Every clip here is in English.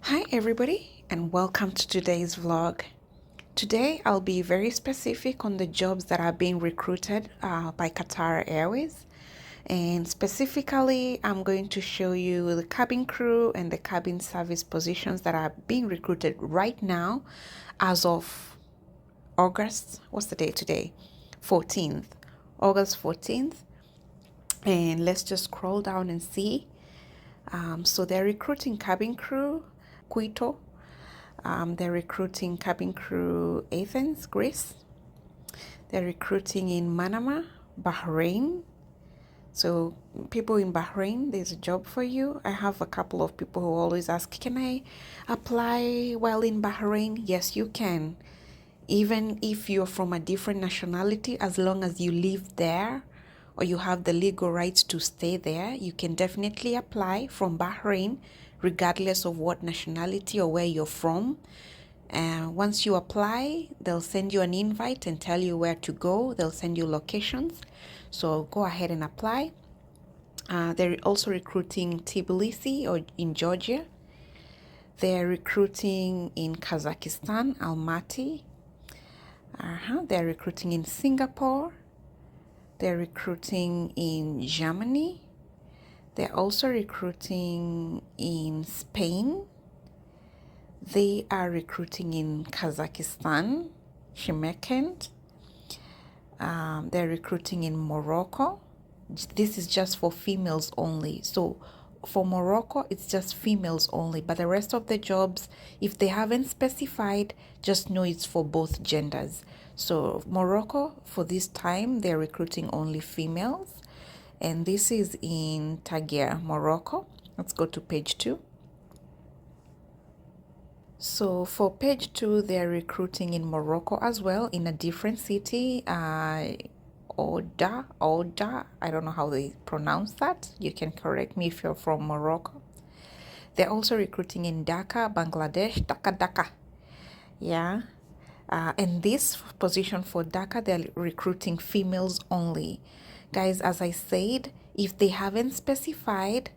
Hi everybody and welcome to today's vlog. Today I'll be very specific on the jobs that are being recruited by Qatar Airways, and specifically I'm going to show you the cabin crew and the cabin service positions that are being recruited right now as of August, what's the date today? 14th, August 14th. And let's just scroll down and see. So they're recruiting cabin crew, Quito. They're recruiting cabin crew Athens, Greece. They're recruiting in Manama, Bahrain. So people in Bahrain, there's a job for you. I have a couple of people who always ask, can I apply while in Bahrain? Yes, you can. Even if you're from a different nationality, as long as you live there or you have the legal rights to stay there, you can definitely apply from Bahrain, regardless of what nationality or where you're from. Once you apply, they'll send you an invite and tell you where to go. They'll send you locations. So go ahead and apply. They're also recruiting Tbilisi or in Georgia. They're recruiting in Kazakhstan, Almaty. They're recruiting in Singapore. They're recruiting in Germany. They're also recruiting in Spain. They are recruiting in Kazakhstan, Shymkent. They're recruiting in Morocco. This is just for females only. So for Morocco, it's just females only. But the rest of the jobs, if they haven't specified, just know it's for both genders. So Morocco, for this time, they're recruiting only females. And this is in Tagier, Morocco. Let's go to page 2. So for page 2, they're recruiting in Morocco as well, in a different city, Oda, I don't know how they pronounce that. You can correct me if you're from Morocco. They're also recruiting in Dhaka, Bangladesh, Dhaka. Yeah. And this position for Dhaka, they're recruiting females only. Guys, as I said, if they haven't specified,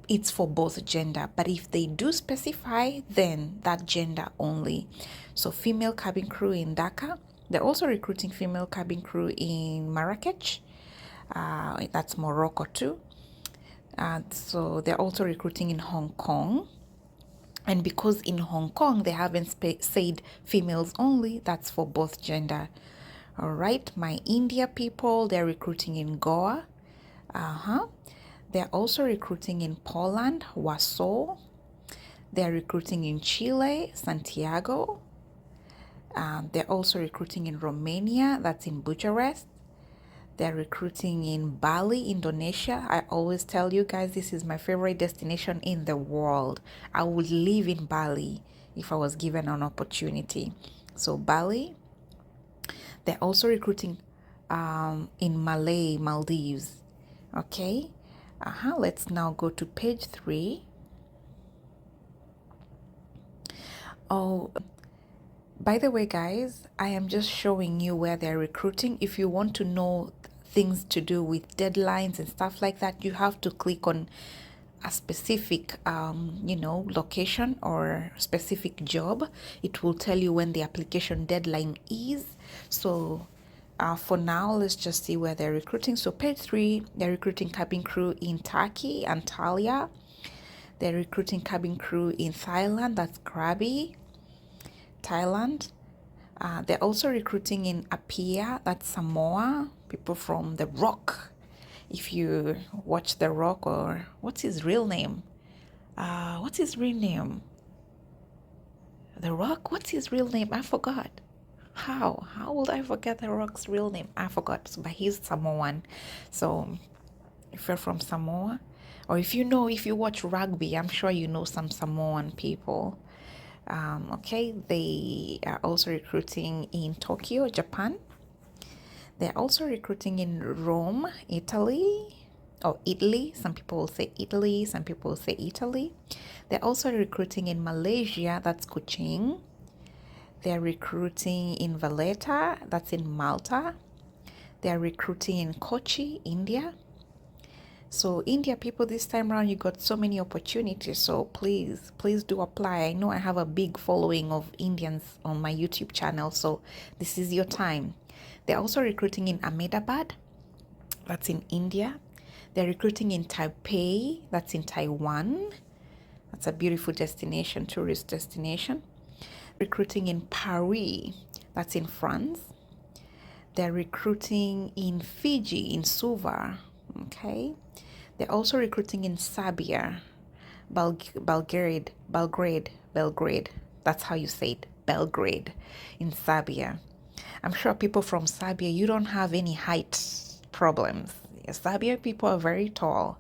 it's for both gender. But if they do specify, then that gender only. So female cabin crew in Dhaka. They're also recruiting female cabin crew in Marrakech. That's Morocco too. So they're also recruiting in Hong Kong. And because in Hong Kong they haven't said females only, that's for both gender. All right, my India people, they're recruiting in Goa. They're also recruiting in Poland, Warsaw. They're recruiting in Chile, Santiago. They're also recruiting in Romania, that's in Bucharest. They're recruiting in Bali, Indonesia. I always tell you guys, this is my favorite destination in the world. I would live in Bali if I was given an opportunity. So Bali. They're also recruiting in Malay, Maldives. Okay. Let's now go to page 3. Oh, by the way, guys, I am just showing you where they're recruiting. If you want to know things to do with deadlines and stuff like that, you have to click on a specific location or specific job. It will tell you when the application deadline is. So for now, let's just see where they're recruiting. So page 3, they're recruiting cabin crew in Turkey, Antalya. They're recruiting cabin crew in Thailand, that's Krabi, Thailand. They're also recruiting in Apia, that's Samoa, people from The Rock. If you watch The Rock, or what's his real name? What's his real name? The Rock? What's his real name? I forgot. How would I forget The Rock's real name? I forgot, but he's Samoan. So if you're from Samoa, or if you watch rugby, I'm sure you know some Samoan people. Okay, they are also recruiting in Tokyo, Japan. They're also recruiting in Rome, Italy, or Italy. Some people will say Italy, some people will say Italy. They're also recruiting in Malaysia, that's Kuching. They're recruiting in Valletta, that's in Malta. They're recruiting in Kochi, India. So India people, this time around, you got so many opportunities. So please do apply. I know I have a big following of Indians on my YouTube channel. So this is your time. They're also recruiting in Ahmedabad, that's in India. They're recruiting in Taipei, that's in Taiwan. That's a beautiful destination, tourist destination. Recruiting in Paris, that's in France. They're recruiting in Fiji, in Suva, okay? They're also recruiting in Serbia, Belgrade. That's how you say it, Belgrade, in Serbia. I'm sure people from Serbia, you don't have any height problems. Serbia people are very tall.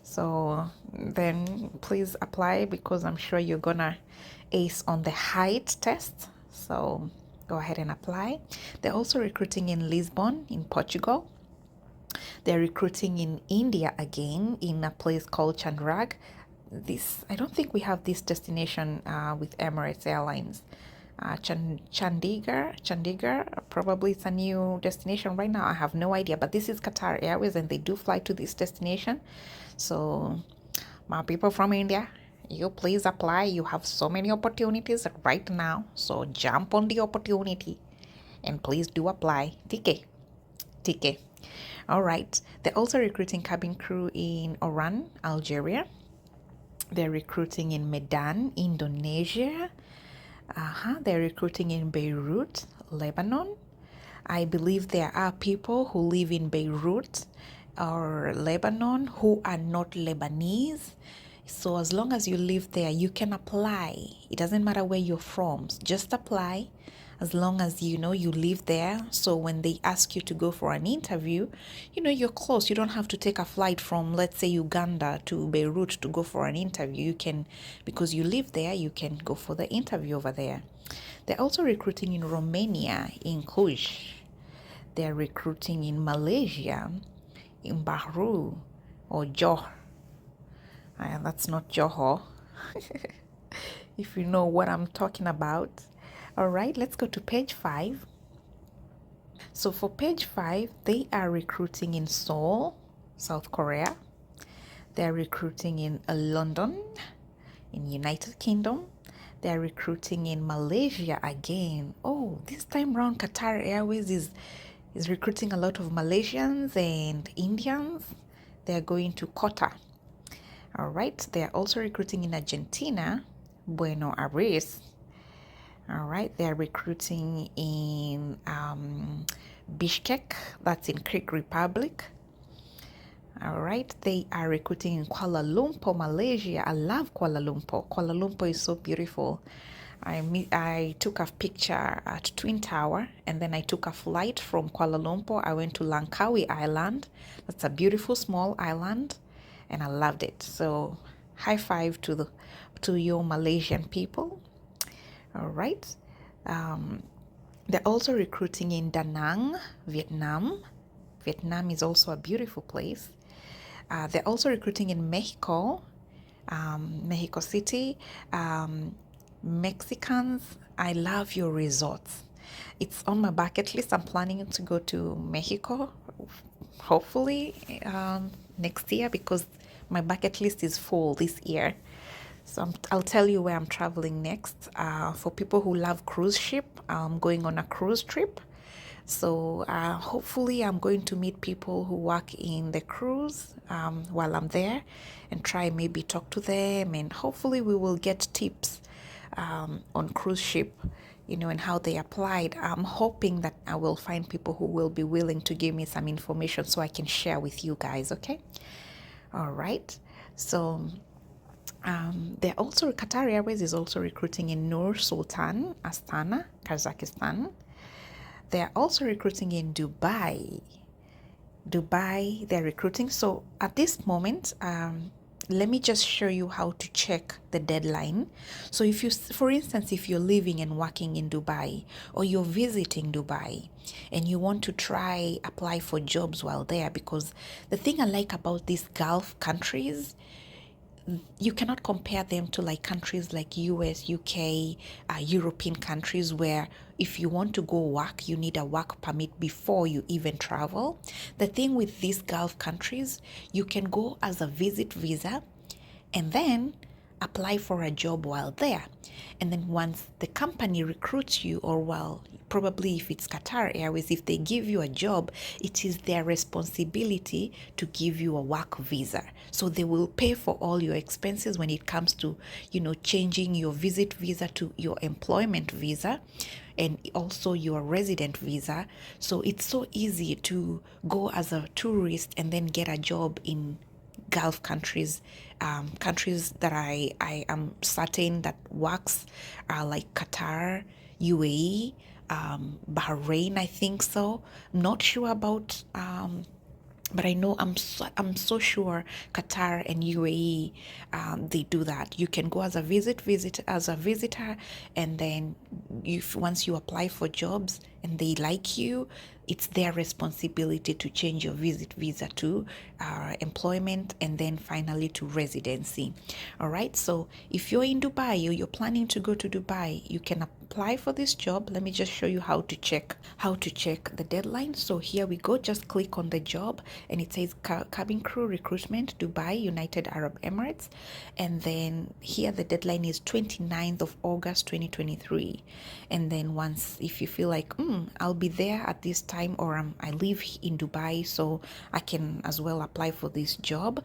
So then please apply because I'm sure you're gonna ace on the height test. So go ahead and apply. They're also recruiting in Lisbon, in Portugal. They're recruiting in India again, in a place called Chandrag. I don't think we have this destination with Emirates Airlines. Chandigarh, probably it's a new destination right now. I have no idea, but this is Qatar Airways and they do fly to this destination. So my people from India, you please apply. You have so many opportunities right now. So jump on the opportunity and please do apply. TK. All right. They're also recruiting cabin crew in Oran, Algeria. They're recruiting in Medan, Indonesia. They're recruiting in Beirut, Lebanon. I believe there are people who live in Beirut or Lebanon who are not Lebanese. So as long as you live there, you can apply. It doesn't matter where you're from. Just apply as long as you know you live there. So when they ask you to go for an interview, you're close. You don't have to take a flight from, let's say, Uganda to Beirut to go for an interview. You can, because you live there, you can go for the interview over there. They're also recruiting in Romania, in Cluj. They're recruiting in Malaysia, in Bahru or Johor. That's not Johor. If you know what I'm talking about. All right, let's go to page 5. So for page 5, they are recruiting in Seoul, South Korea. They're recruiting in London, in United Kingdom. They're recruiting in Malaysia again. Oh, this time around, Qatar Airways is recruiting a lot of Malaysians and Indians. They're going to Qatar. All right, they're also recruiting in Argentina, Buenos Aires. All right, they're recruiting in Bishkek, that's in Czech Republic. All right, they are recruiting in Kuala Lumpur, Malaysia. I love Kuala Lumpur. Kuala Lumpur is so beautiful. I took a picture at Twin Tower and then I took a flight from Kuala Lumpur. I went to Langkawi Island. That's a beautiful small island and I loved it. So high five to your Malaysian people. All right. They're also recruiting in Da Nang, Vietnam. Vietnam is also a beautiful place. They're also recruiting in Mexico, Mexico City. Mexicans, I love your resorts. It's on my bucket list. I'm planning to go to Mexico, hopefully next year because my bucket list is full this year. So I'll tell you where I'm traveling next. For people who love cruise ship, I'm going on a cruise trip. So hopefully I'm going to meet people who work in the cruise while I'm there and try maybe talk to them, and hopefully we will get tips on cruise ship, and how they applied. I'm hoping that I will find people who will be willing to give me some information so I can share with you guys, okay? All right. So Qatar Airways is also recruiting in Nur Sultan, Astana, Kazakhstan. They're also recruiting in Dubai. They're recruiting. So at this moment, let me just show you how to check the deadline. So for instance, if you're living and working in Dubai or you're visiting Dubai and you want to apply for jobs while there, because the thing I like about these Gulf countries, you cannot compare them to like countries like US, UK, European countries where if you want to go work, you need a work permit before you even travel. The thing with these Gulf countries, you can go as a visit visa and then apply for a job while there. And then once the company recruits you, or well, probably if it's Qatar Airways, if they give you a job, it is their responsibility to give you a work visa. So they will pay for all your expenses when it comes to, changing your visit visa to your employment visa and also your resident visa. So it's so easy to go as a tourist and then get a job in Gulf countries, countries that I am certain that works are like Qatar, UAE, Bahrain, I think so. Not sure about, but I know I'm so sure Qatar and UAE, they do that. You can go as a visitor, and then once you apply for jobs and they like you, it's their responsibility to change your visit visa to employment and then finally to residency. All right. So if you're in Dubai, you're planning to go to Dubai, you can apply for this job. Let me just show you how to check the deadline. So here we go. Just click on the job and it says cabin crew recruitment, Dubai, United Arab Emirates. And then here the deadline is 29th of August 2023. And then once, if you feel like I'll be there at this time, or I live in Dubai, so I can as well apply for this job.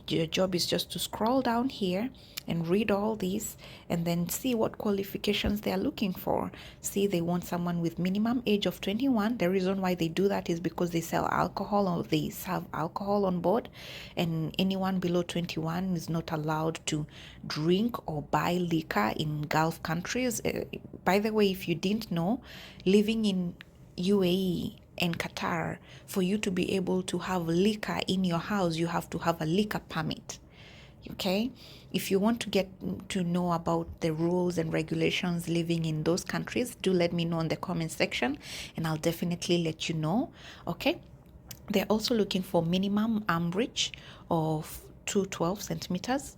Your job is just to scroll down here and read all these and then see what qualifications they are looking for. See, they want someone with minimum age of 21. The reason why they do that is because they sell alcohol or they serve alcohol on board, and anyone below 21 is not allowed to drink or buy liquor in Gulf countries. By the way, if you didn't know, living in UAE and Qatar, for you to be able to have liquor in your house, you have to have a liquor permit. Okay, if you want to get to know about the rules and regulations living in those countries, do let me know in the comment section and I'll definitely let you know. Okay, they're also looking for minimum arm reach of 212 centimeters,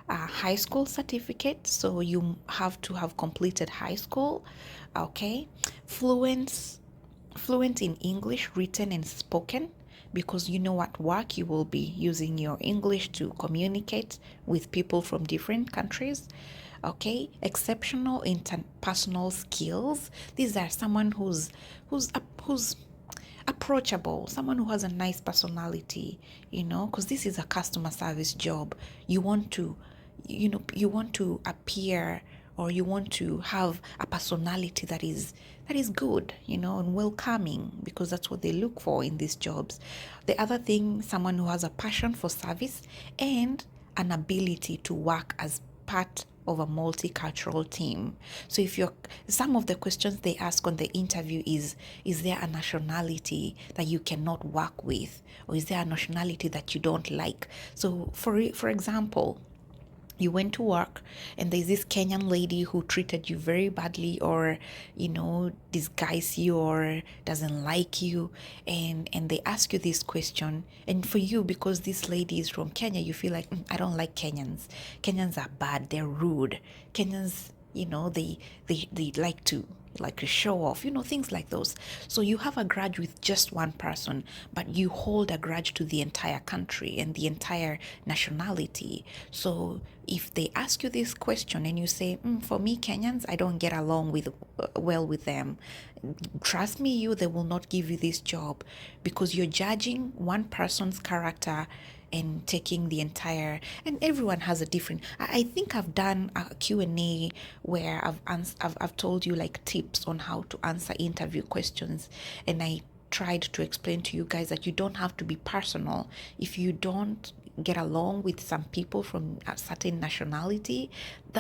a high school certificate, so you have to have completed high school. Okay, fluent in English, written and spoken, because at work you will be using your English to communicate with people from different countries. Okay, exceptional interpersonal skills. These are someone who's approachable, someone who has a nice personality, because this is a customer service job. You want to appear, or you want to have a personality that is good, and welcoming, because that's what they look for in these jobs. The other thing, someone who has a passion for service and an ability to work as part of a multicultural team. So some of the questions they ask on the interview is there a nationality that you cannot work with, or is there a nationality that you don't like? So for example, you went to work and there's this Kenyan lady who treated you very badly, or disguise you, or doesn't like you, and they ask you this question, and for you, because this lady is from Kenya, you feel like I don't like Kenyans are bad, they're rude. Kenyans, they like to show off, things like those. So you have a grudge with just one person, but you hold a grudge to the entire country and the entire nationality. So if they ask you this question and you say, for me, Kenyans, I don't get along well with them, trust me, they will not give you this job, because you're judging one person's character and taking the entire, and everyone has a different. I think I've done a Q&A where I've told you like tips on how to answer interview questions, and I tried to explain to you guys that you don't have to be personal. If you don't get along with some people from a certain nationality,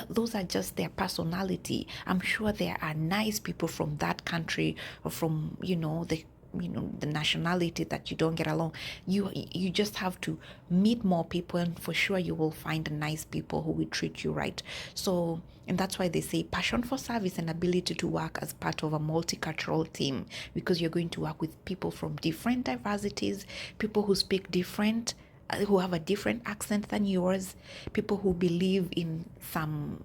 those are just their personality. I'm sure there are nice people from that country, or from the nationality that you don't get along. You just have to meet more people, and for sure you will find nice people who will treat you right. So, and that's why they say passion for service and ability to work as part of a multicultural team, because you're going to work with people from different diversities, people who speak different who have a different accent than yours, people who believe in some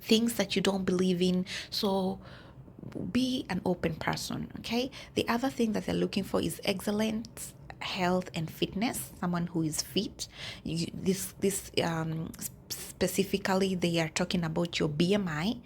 things that you don't believe in. So be an open person, okay? The other thing that they're looking for is excellent health and fitness, someone who is fit. Specifically, they are talking about your BMI.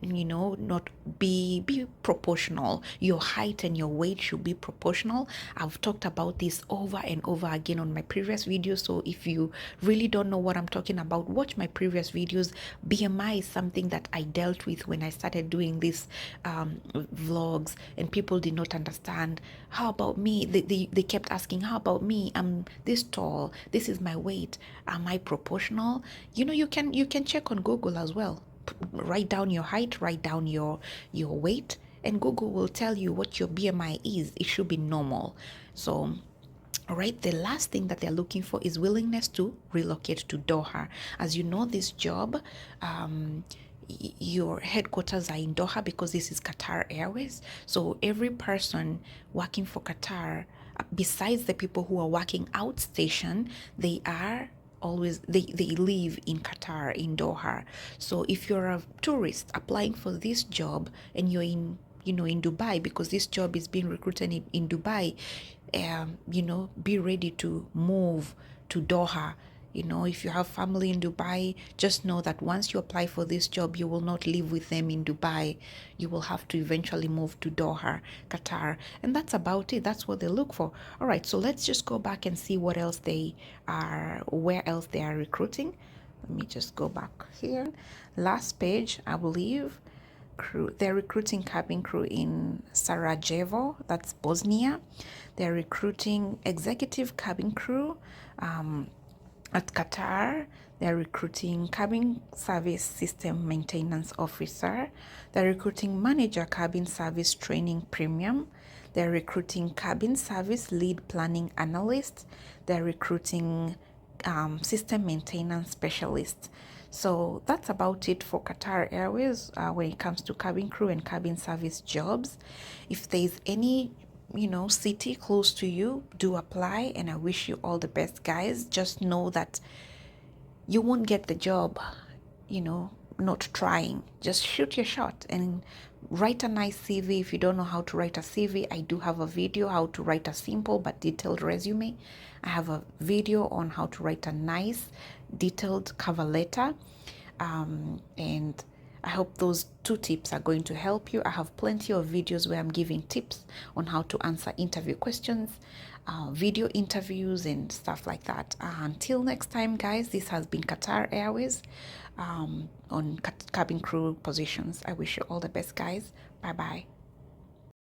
Not be proportional. Your height and your weight should be proportional. I've talked about this over and over again on my previous videos, so if you really don't know what I'm talking about, watch my previous videos. BMI is something that I dealt with when I started doing these vlogs, and people did not understand. How about me? They kept asking, how about me? I'm this tall, this is my weight, am I proportional? You can check on Google as well. Write down your height, write down your weight, and Google will tell you what your BMI is. It should be normal. So all right, the last thing that they're looking for is willingness to relocate to Doha. As you know, this job, your headquarters are in Doha because this is Qatar Airways. So every person working for Qatar, besides the people who are working outstation, they are always they live in Qatar, in Doha. So if you're a tourist applying for this job and you're in Dubai, because this job is being recruited in Dubai, be ready to move to Doha. If you have family in Dubai, just know that once you apply for this job, you will not live with them in Dubai. You will have to eventually move to Doha, Qatar. And that's about it. That's what they look for. All right, so let's just go back and see where else they are recruiting. Let me just go back here. Last page, I believe. They're recruiting cabin crew in Sarajevo, that's Bosnia. They're recruiting executive cabin crew at Qatar. They're recruiting cabin service system maintenance officer. They're recruiting manager cabin service training premium. They're recruiting cabin service lead planning analyst. They're recruiting system maintenance specialist. So that's about it for Qatar Airways when it comes to cabin crew and cabin service jobs. If there's any city close to you, do apply, and I wish you all the best, guys. Just know that you won't get the job, not trying. Just shoot your shot and write a nice CV. If you don't know how to write a CV, I do have a video how to write a simple but detailed resume. I have a video on how to write a nice detailed cover letter, and I hope those 2 tips are going to help you. I have plenty of videos where I'm giving tips on how to answer interview questions, video interviews, and stuff like that. Until next time, guys, this has been Qatar Airways on cabin crew positions. I wish you all the best, guys. Bye bye.